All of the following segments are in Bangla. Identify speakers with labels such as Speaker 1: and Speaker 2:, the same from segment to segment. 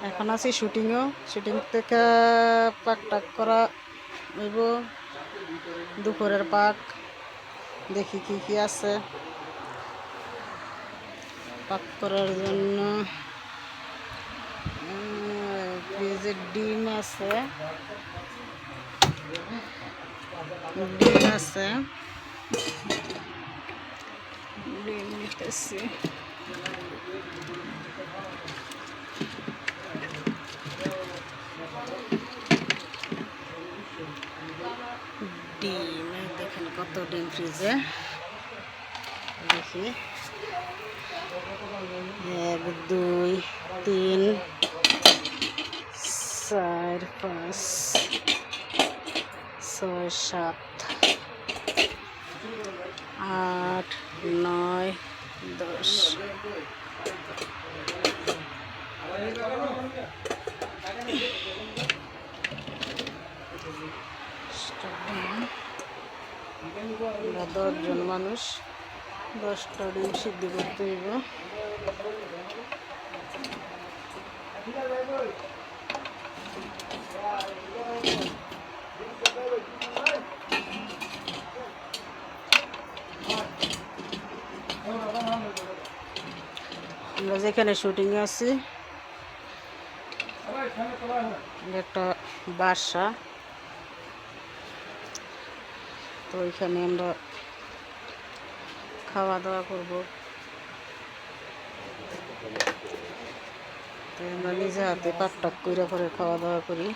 Speaker 1: এখন আছি শুটিং থেকে পাক টাক করা হইব। দুপুরের পাক দেখি কি কি আছে পাক করার জন্য। ফ্রিজে ডিম আছে, ডিম নিতেছি। ডিম দেখেন কত ডিম ফ্রিজে। দেখি 1 2 3 4 5 6 7 8 9 10। আমরা 10 জন মানুষ, 10টা ডিম সিদ্ধ করতে হইব। আমরা যেখানে শুটিং আছি একটা বাসা, তো ওইখানে আমরা খাওয়া দাওয়া করবো। তো আমরা নিজে হাতে পাক টাক করে পরে খাওয়া দাওয়া করি।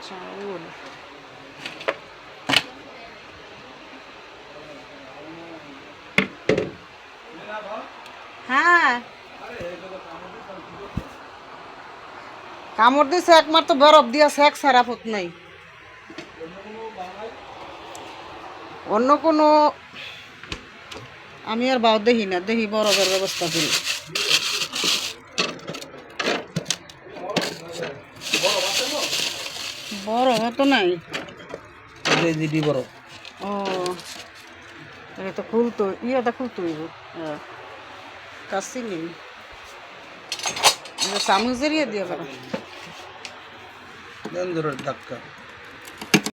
Speaker 1: চাউল হ্যাঁ কামড় দিছে, একমাত্র বরফ দিয়েছে, এক সারাফত নাই। অন্য কোনো আমি আর বাও দেখি না, দেখি বরফের ব্যবস্থা করি। বরফ তো নাই। ও এটা তো খুলতো, ইয়েটা খুলতো হইব। কাশি নেই, চামচ জড়িয়ে দিয়ে পারো।
Speaker 2: ধাক্কা